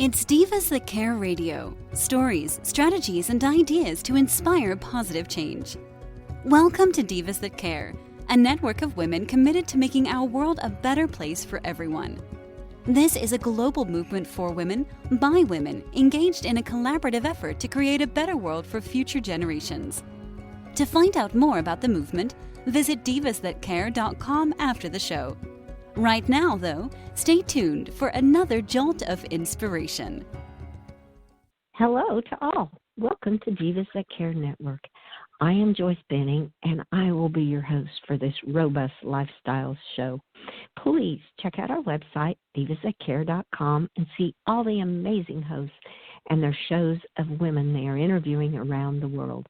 It's Divas That Care Radio. Stories, strategies, and ideas to inspire positive change. Welcome to Divas That Care, a network of women committed to making our world a better place for everyone. This is a global movement for women, by women, engaged in a collaborative effort to create a better world for future generations. To find out more about the movement, visit divasthatcare.com after the show. Right now, though, stay tuned for another jolt of inspiration. Hello to all. Welcome to Divas That Care Network. I am Joyce Benning, and I will be your host for this robust lifestyle show. Please check out our website, divasthatcare.com, and see all the amazing hosts and their shows of women they are interviewing around the world.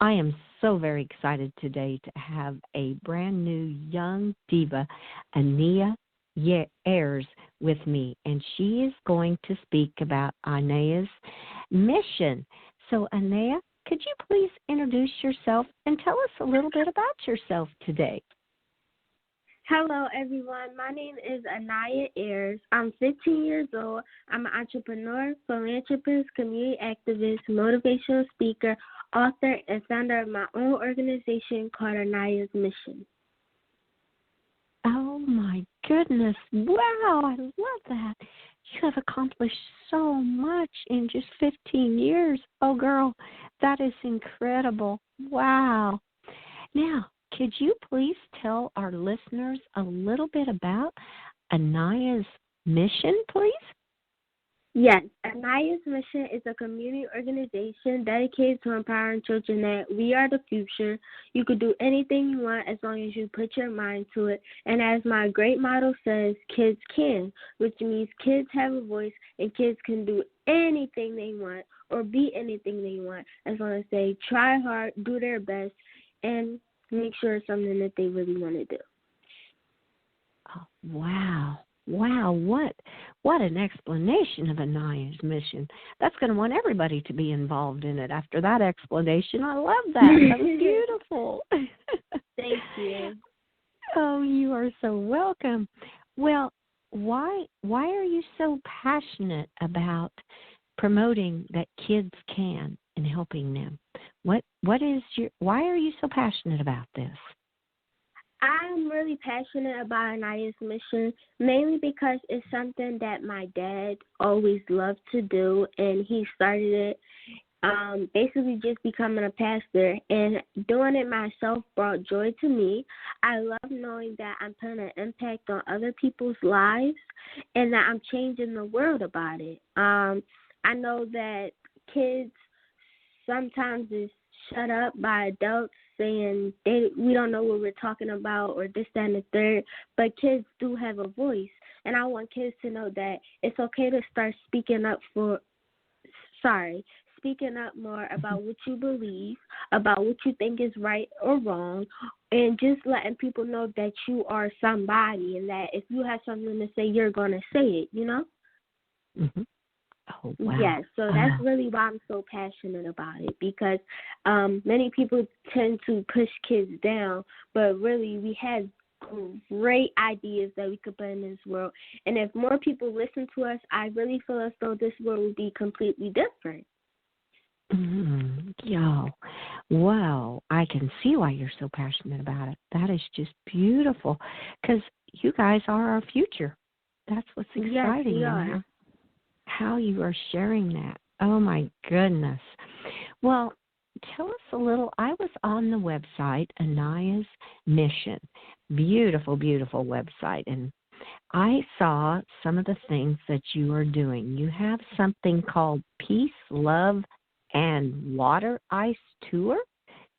I am so very excited today to have a brand new young diva, Aniyah Ayres, with me, and she is going to speak about Aniyah's mission. So, Aniyah, could you please introduce yourself and tell us a little bit about yourself today? Hello, everyone. My name is Aniyah Ayres. I'm 15 years old. I'm an entrepreneur, philanthropist, community activist, motivational speaker, author, and founder of my own organization called Aniyah's Mission. Oh, my goodness. Wow, I love that. You have accomplished so much in just 15 years. Oh, girl, that is incredible. Wow. Now, could you please tell our listeners a little bit about Aniyah's mission, please? Yes, Aniyah's Mission is a community organization dedicated to empowering children that we are the future. You could do anything you want as long as you put your mind to it. And as my great motto says, kids can, which means kids have a voice and kids can do anything they want or be anything they want as long as they try hard, do their best, and make sure it's something that they really want to do. Oh, wow. Wow, what an explanation of Aniyah's mission. That's going to want everybody to be involved in it after that explanation. I love that. That was beautiful. Thank you. Oh, you are so welcome. Well, why are you so passionate about promoting that kids can and helping them? Why are you so passionate about this? I'm really passionate about Aniyah's Mission, mainly because it's something that my dad always loved to do, and he started it basically just becoming a pastor, and doing it myself brought joy to me. I love knowing that I'm putting an impact on other people's lives and that I'm changing the world about it. I know that kids sometimes is shut up by adults saying we don't know what we're talking about or this, that, and the third, but kids do have a voice, and I want kids to know that it's okay to start speaking up more about what you believe, about what you think is right or wrong, and just letting people know that you are somebody and that if you have something to say, you're going to say it, you know? Mm-hmm. Oh, wow. Yes, so that's really why I'm so passionate about it, because many people tend to push kids down, but really we have great ideas that we could put in this world. And if more people listen to us, I really feel as though this world would be completely different. Yeah. Wow, I can see why you're so passionate about it. That is just beautiful, because you guys are our future. That's what's exciting. Yes, we are. How you are sharing that. Oh, my goodness. Well, tell us a little. I was on the website, Aniyah's Mission. Beautiful, beautiful website. And I saw some of the things that you are doing. You have something called Peace, Love, and Water Ice Tour.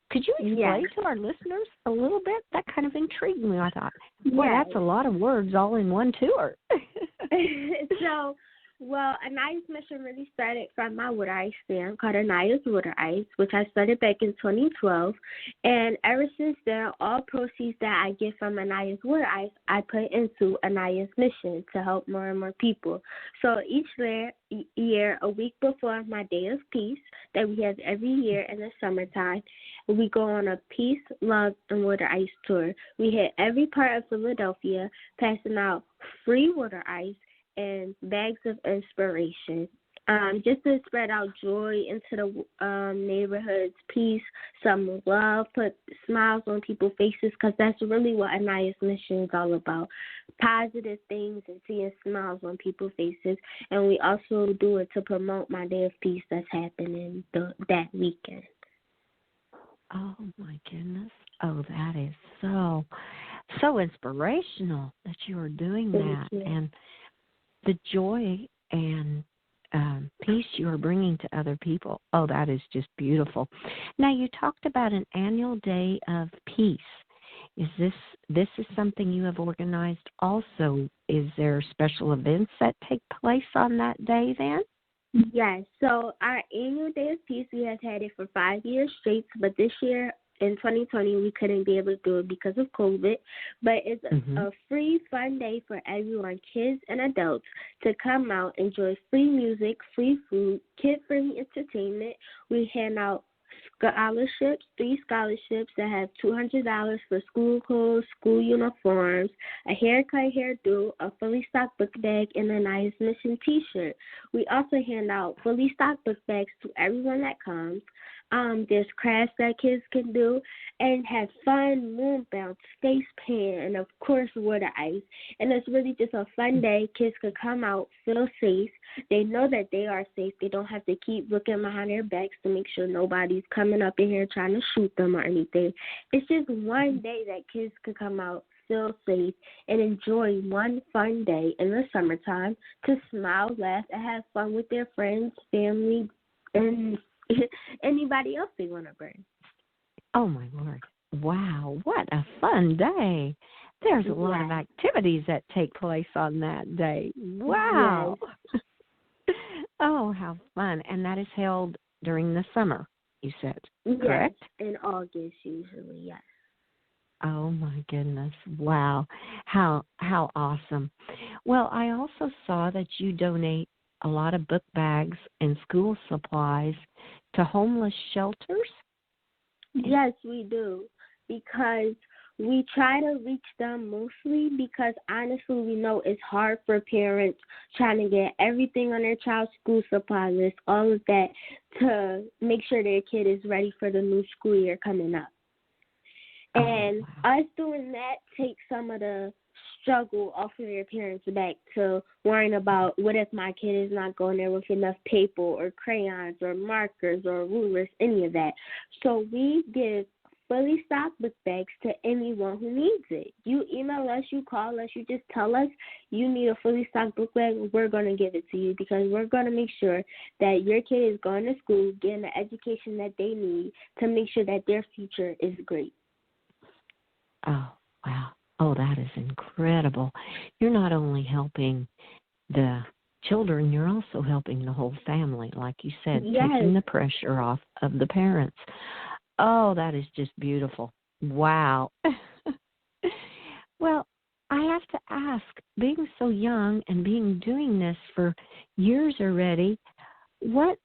Could you explain to our listeners a little bit? That kind of intrigued me. I thought, boy, that's a lot of words all in one tour. Well, Aniyah's Mission really started from my water ice stand called Aniyah's Water Ice, which I started back in 2012. And ever since then, all proceeds that I get from Aniyah's Water Ice, I put into Aniyah's Mission to help more and more people. So each year, a week before my Day of Peace that we have every year in the summertime, we go on a Peace, Love, and Water Ice tour. We hit every part of Philadelphia, passing out free water ice and bags of inspiration. Just to spread out joy into the neighborhoods, peace, some love, put smiles on people's faces, because that's really what Aniyah's mission is all about, positive things and seeing smiles on people's faces. And we also do it to promote my Day of Peace that's happening that weekend. Oh, my goodness. Oh, that is so inspirational that you are doing that. And the joy and peace you are bringing to other people. Oh, that is just beautiful. Now, you talked about an annual Day of Peace. Is this is something you have organized also? Is there special events that take place on that day then? Yes. So our annual Day of Peace, we have had it for 5 years straight, but this year in 2020 we couldn't be able to do it because of COVID. But it's a free, fun day for everyone, kids and adults, to come out, enjoy free music, free food, kid-friendly entertainment. We hand out scholarships, 3 scholarships that have $200 for school clothes, school uniforms, a haircut, hairdo, a fully stocked book bag, and a nice mission T-shirt. We also hand out fully stocked book bags to everyone that comes. There's crafts that kids can do and have fun, moon bounce, face paint, and of course water ice. And it's really just a fun day. Kids can come out, feel safe. They know that they are safe. They don't have to keep looking behind their backs to make sure nobody's coming up in here trying to shoot them or anything. It's just one day that kids can come out, feel safe, and enjoy one fun day in the summertime to smile, laugh, and have fun with their friends, family, and anybody else they want to bring. Oh, my Lord. Wow, what a fun day. There's a lot of activities that take place on that day. Wow. Yes. Oh, how fun. And that is held during the summer, you said, correct? Yes, in August usually, yes. Oh, my goodness. Wow. How awesome. Well, I also saw that you donate a lot of book bags and school supplies to homeless shelters. Yes, we do, because we try to reach them mostly because honestly we know it's hard for parents trying to get everything on their child's school supply list, all of that, to make sure their kid is ready for the new school year coming up. And us doing that takes some of the struggle off of their parents' back to worrying about what if my kid is not going there with enough paper or crayons or markers or rulers, any of that. So we give fully stocked book bags to anyone who needs it. You email us, you call us, you just tell us you need a fully stocked book bag, we're going to give it to you because we're going to make sure that your kid is going to school, getting the education that they need to make sure that their future is great. Oh, wow. Oh, that is incredible. You're not only helping the children, you're also helping the whole family, like you said, taking the pressure off of the parents. Oh, that is just beautiful. Wow. Well, I have to ask, being so young and doing this for years already, what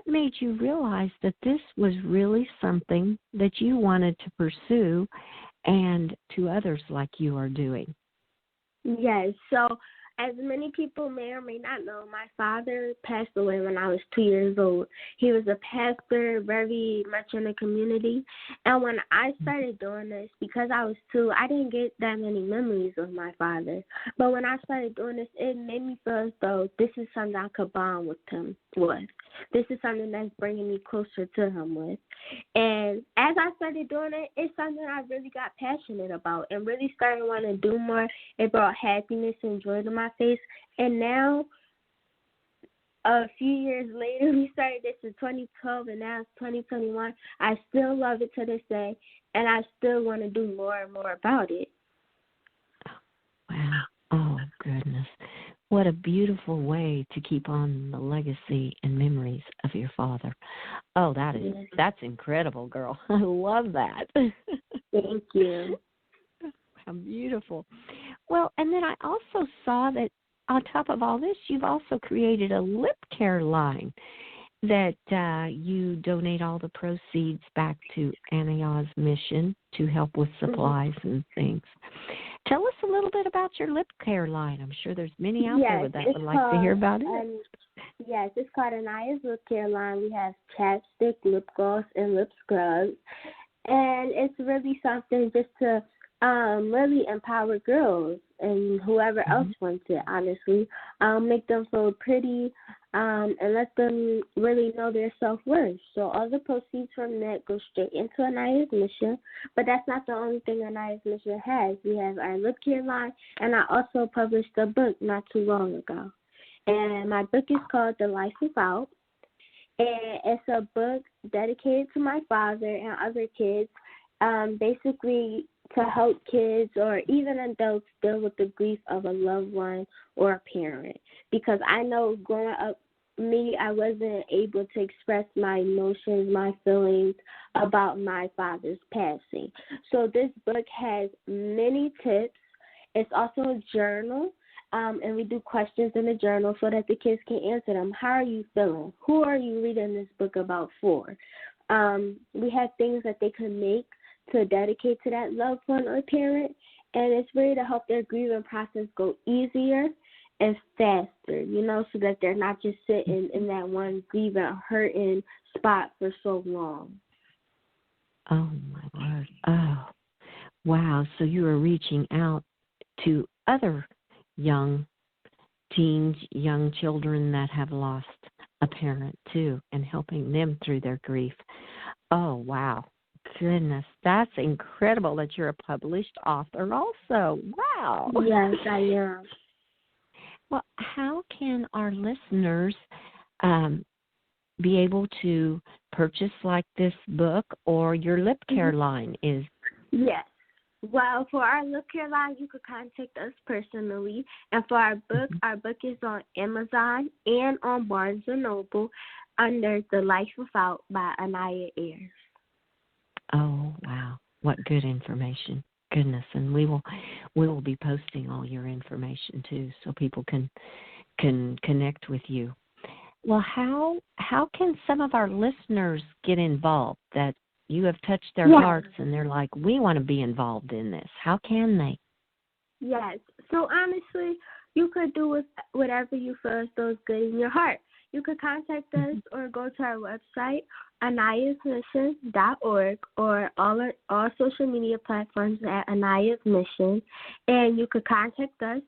made you realize that this was really something that you wanted to pursue and to others like you are doing? Yes, so as many people may or may not know, my father passed away when I was 2 years old. He was a pastor, very much in the community. And when I started doing this, because I was 2, I didn't get that many memories of my father. But when I started doing this, it made me feel as though this is something I could bond with him with. This is something that's bringing me closer to him with. And as I started doing it, it's something I really got passionate about and really started wanting to do more. It brought happiness and joy to my face. And now, a few years later, we started this in 2012, and now it's 2021. I still love it to this day, and I still want to do more and more about it. Wow. Oh, goodness. What a beautiful way to keep on the legacy and memories of your father. Oh, that's incredible, girl. I love that. Thank you. How beautiful. Well, and then I also saw that on top of all this, you've also created a lip care line that you donate all the proceeds back to Aniyah's mission to help with supplies and things. Tell us a little bit about your lip care line. I'm sure there's many out there Yes, that it's would like to called, hear about it. yes, it's called Aniyah's Lip Care Line. We have chapstick, lip gloss, and lip scrubs. And it's really something just to really empower girls and whoever else wants it, honestly. Make them feel pretty and let them really know their self-worth. So all the proceeds from that go straight into Aniyah's Mission. But that's not the only thing Aniyah's Mission has. We have our lip care line, and I also published a book not too long ago. And my book is called The Life Without. And it's a book dedicated to my father and other kids, basically to help kids or even adults deal with the grief of a loved one or a parent. Because I know growing up, I wasn't able to express my emotions, my feelings about my father's passing. So this book has many tips. It's also a journal. And we do questions in the journal so that the kids can answer them. How are you feeling? Who are you reading this book about for? We have things that they can make to dedicate to that loved one or parent, and it's really to help their grieving process go easier and faster, so that they're not just sitting in that one grieving, hurting spot for so long. Oh, my word. Oh, wow. So you are reaching out to other young teens, young children that have lost a parent too, and helping them through their grief. Oh, wow. Goodness, that's incredible that you're a published author also. Wow. Yes, I am. Well, how can our listeners be able to purchase like this book or your lip care line is? Yes. Well, for our lip care line, you could contact us personally. And for our book is on Amazon and on Barnes & Noble under The Life Without by Aniyah Ayres. Oh, wow. What good information. Goodness. And we will be posting all your information too so people can connect with you. Well, how can some of our listeners get involved that you have touched their hearts and they're like, we want to be involved in this? How can they? Yes. So honestly, you could do with whatever you feel feels good in your heart. You could contact us or go to our website, aniyahsmission.org, or all social media platforms at Aniyah's Mission, and you could contact us.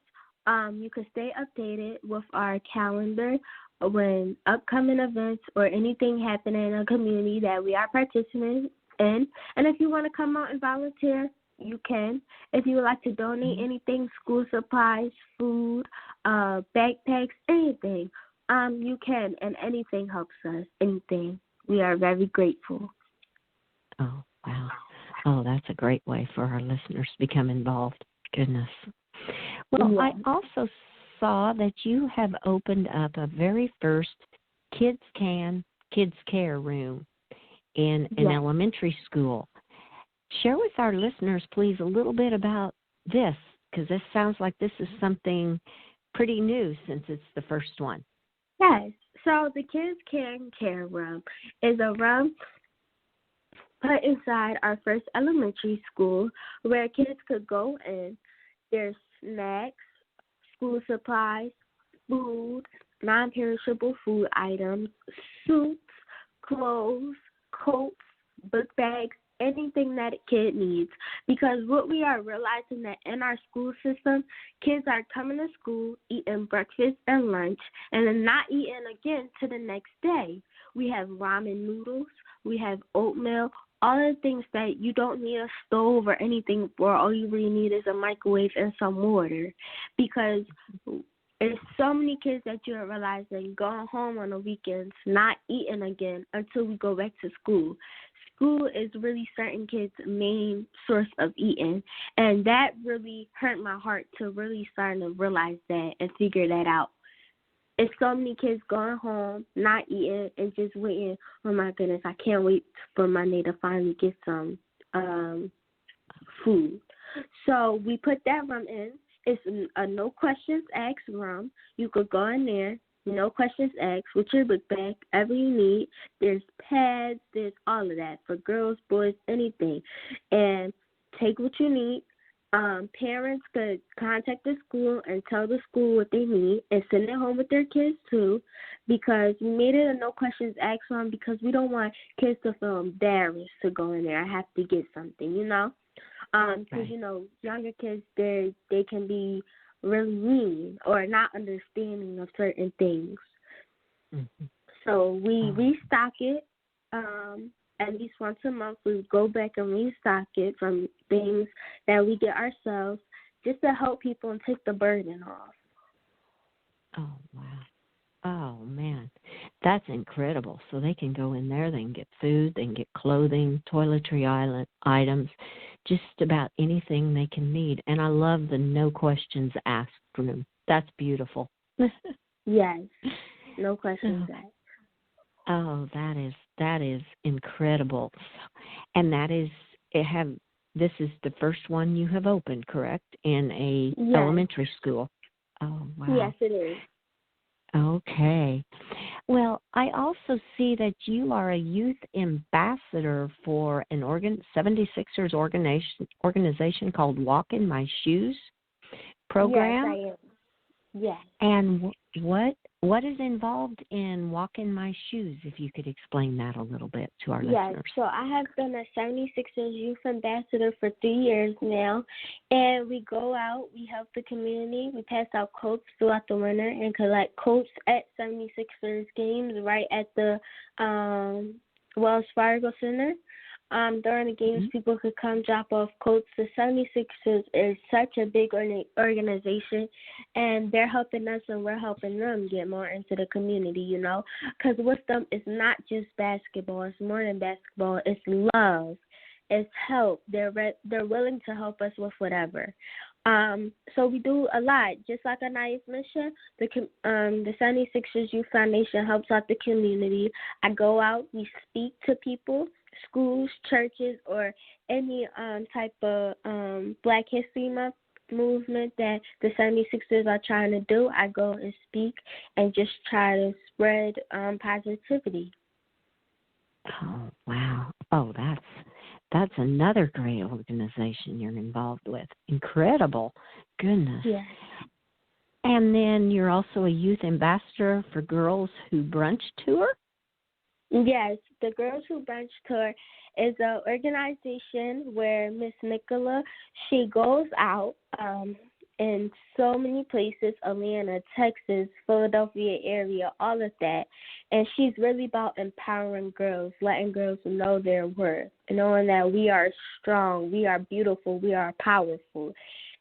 You could stay updated with our calendar when upcoming events or anything happening in a community that we are participating in. And if you want to come out and volunteer, you can. If you would like to donate anything, school supplies, food, backpacks, anything, you can, and anything helps us, anything. We are very grateful. Oh, wow. Oh, that's a great way for our listeners to become involved. Goodness. Well, I also saw that you have opened up a very first kids care room in an elementary school. Share with our listeners, please, a little bit about this, because this sounds like this is something pretty new since it's the first one. Yes. So the Kids Care Room is a room put inside our first elementary school where kids could go in. There's snacks, school supplies, food, non-perishable food items, suits, clothes, coats, book bags, anything that a kid needs. Because what we are realizing that in our school system, kids are coming to school, eating breakfast and lunch, and then not eating again to the next day. We have ramen noodles, we have oatmeal, all the things that you don't need a stove or anything for. All you really need is a microwave and some water. Because there's so many kids that you don't realize that going home on the weekends, not eating again until we go back to school. School is really certain kids' main source of eating, and that really hurt my heart to really start to realize that and figure that out. It's so many kids going home, not eating, and just waiting. Oh, my goodness, I can't wait for Monday to finally get some food. So we put that room in. It's a no questions asked room. You could go in there, no questions asked, with your book bag, whatever you need. There's pads, there's all of that for girls, boys, anything. And take what you need, Parents could contact the school and tell the school what they need and send it home with their kids too, because we made it a no questions asked one because we don't want kids to feel embarrassed to go in there. I have to get something, because Right. younger kids they can be really mean or not understanding of certain things. Mm-hmm. So we Oh, restock it at least once a month. We go back and restock it from things that we get ourselves just to help people and take the burden off. oh, wow. Oh, man. That's incredible. So they can go in there, they can get food, they can get clothing, toiletry items, just about anything they can need. And I love the no questions asked room. That's beautiful. Yes, no questions Oh, asked. oh, that is incredible. And that is it have this is the first one you have opened, correct? In a Yes, elementary school. Oh, yes, wow. it is. Okay. Well, I also see that you are a youth ambassador for an 76ers organization called Walk in My Shoes Yes, I program. am. Yes. And what is involved in Walk in My Shoes, if you could explain that a little bit to our Yes, listeners. so I have been a 76ers youth ambassador for 3 years now, and we go out, we help the community, we pass out coats throughout the winter and collect coats at 76ers games right at the Wells Fargo Center. During the games, Mhm. people could come drop off coats. The 76ers is such a big organization, and they're helping us and we're helping them get more into the community, because with them, it's not just basketball. It's more than basketball. It's love. It's help. They're willing to help us with whatever. So we do a lot. Just like Aniyah's mission, the 76ers Youth Foundation helps out the community. I go out, we speak to people, schools, churches, or any type of Black History Month movement that the 76ers are trying to do. I go and speak and just try to spread positivity. Oh, wow. Oh, that's another great organization you're involved with. Incredible. Goodness. Yes. And then you're also a youth ambassador for Girls Who Brunch Tour? Yes, the Girls Who Brunch Tour is an organization where Miss Nicola, she goes out in so many places, Atlanta, Texas, Philadelphia area, all of that. And she's really about empowering girls, letting girls know their worth, knowing that we are strong, we are beautiful, we are powerful.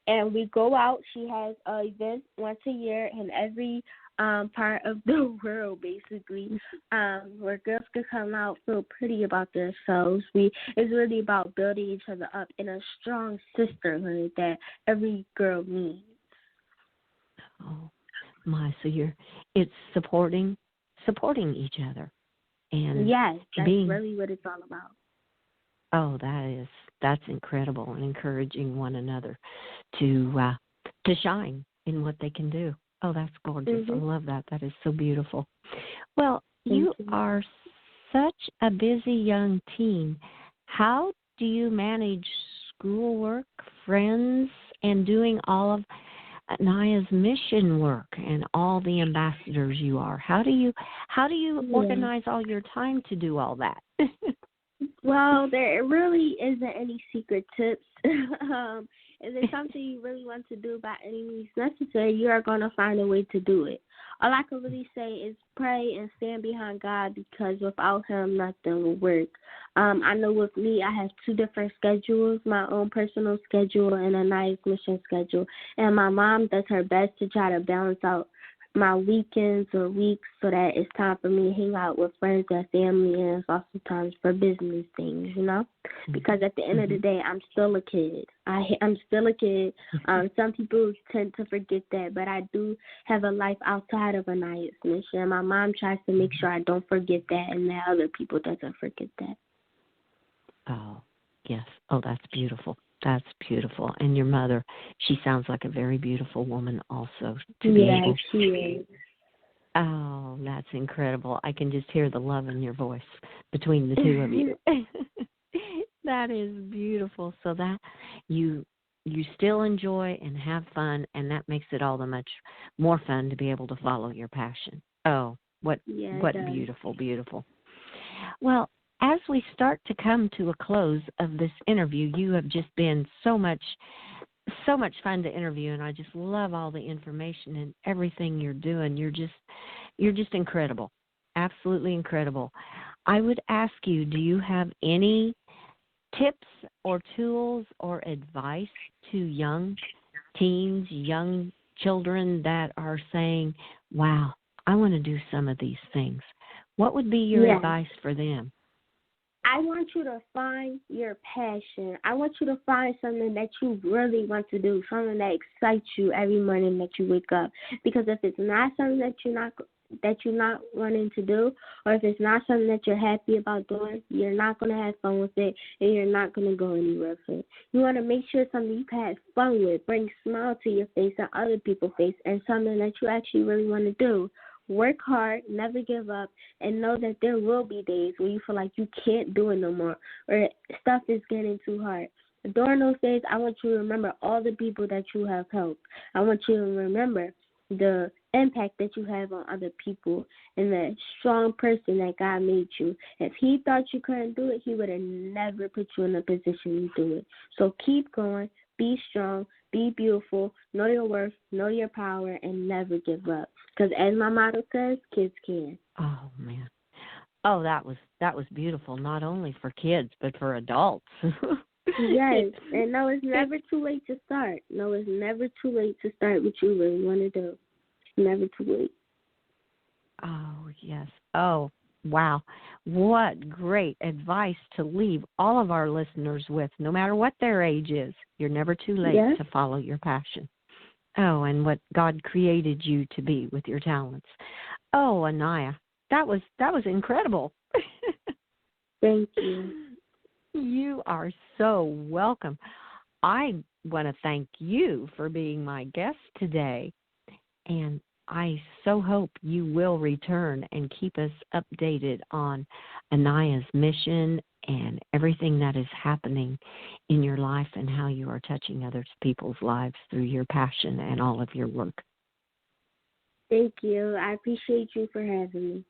And we go out. She has an event once a year in every part of the world, basically, where girls can come out, feel pretty about themselves. It's really about building each other up in a strong sisterhood that every girl needs. Oh, my. So it's supporting each other and Yes, that's being, really what it's all about. oh, that's incredible, and encouraging one another to shine in what they can do. Oh, that's gorgeous. I Mhm. love that. That is so beautiful. Well, Thank you you. are such a busy young teen. How do you manage schoolwork, friends, and doing all of Naya's mission work and all the ambassadors you are? How do you Yeah. organize all your time to do all that? Well, there really isn't any secret tips. If it's something you really want to do by any means necessary, you are going to find a way to do it. All I can really say is pray and stand behind God, because without Him, nothing will work. I know with me, I have two different schedules, my own personal schedule and a nice mission schedule. And my mom does her best to try to balance out my weekends or weeks so that it's time for me to hang out with friends and family, and it's also times for business things. Because at the end of the day, I'm still a kid. I'm still a kid. Some people tend to forget that, but I do have a life outside of Aniyah's mission. My mom tries to make sure I don't forget that, and that other people doesn't forget that. Oh, yes. Oh, that's beautiful. That's beautiful. And your mother, she sounds like a very beautiful woman also to be Yeah, able. she is. Oh, that's incredible. I can just hear the love in your voice between the two of you. That is beautiful. So that you you still enjoy and have fun, and that makes it all the much more fun to be able to follow your passion. Oh, what beautiful, beautiful. Well, as we start to come to a close of this interview, you have just been so much fun to interview, and I just love all the information and everything you're doing. You're just incredible, absolutely incredible. I would ask you, do you have any tips or tools or advice to young teens, young children that are saying, wow, I want to do some of these things? What would be your advice for them? I want you to find your passion. I want you to find something that you really want to do, something that excites you every morning that you wake up. Because if it's not something that you're not wanting to do, or if it's not something that you're happy about doing, you're not going to have fun with it, and you're not going to go anywhere with it. You want to make sure it's something you can have fun with, bring a smile to your face and other people's face, and something that you actually really want to do. Work hard, never give up, and know that there will be days where you feel like you can't do it no more, or stuff is getting too hard. During those days, I want you to remember all the people that you have helped. I want you to remember the impact that you have on other people and the strong person that God made you. If He thought you couldn't do it, He would have never put you in a position to do it. So keep going, be strong, be beautiful, know your worth, know your power, and never give up. Because as my motto says, kids can. Oh, man. Oh, that was beautiful, not only for kids, but for adults. Yes, and no, it's never too late to start. No, it's never too late to start what you really want to do. It's never too late. Oh, yes. Oh, wow. What great advice to leave all of our listeners with, no matter what their age is. You're never too late to follow your passion. Oh, and what God created you to be with your talents. Oh, Aniyah, that was incredible. Thank you. You are so welcome. I want to thank you for being my guest today, and I so hope you will return and keep us updated on Aniyah's mission and everything that is happening in your life and how you are touching other people's lives through your passion and all of your work. Thank you. I appreciate you for having me.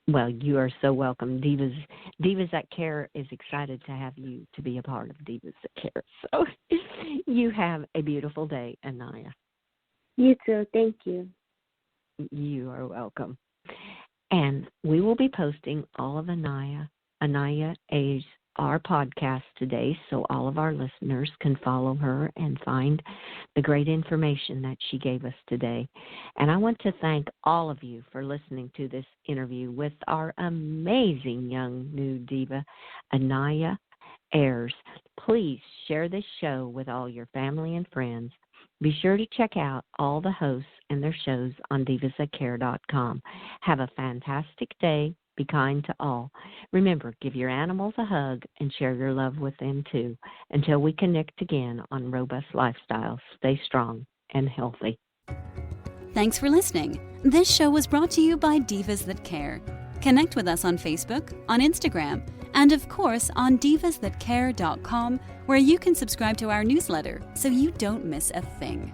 Well, you are so welcome. Divas That Care is excited to have you to be a part of Divas That Care. So you have a beautiful day, Aniyah. You too. Thank you. You are welcome. And we will be posting all of Aniyah Ayres, our podcast today, so all of our listeners can follow her and find the great information that she gave us today. And I want to thank all of you for listening to this interview with our amazing young new diva, Aniyah Ayres. Please share this show with all your family and friends. Be sure to check out all the hosts and their shows on divasthatcare.com. Have a fantastic day. Be kind to all. Remember, give your animals a hug and share your love with them too. Until we connect again on Robust Lifestyles, stay strong and healthy. Thanks for listening. This show was brought to you by Divas That Care. Connect with us on Facebook, on Instagram, and of course on divasthatcare.com, where you can subscribe to our newsletter so you don't miss a thing.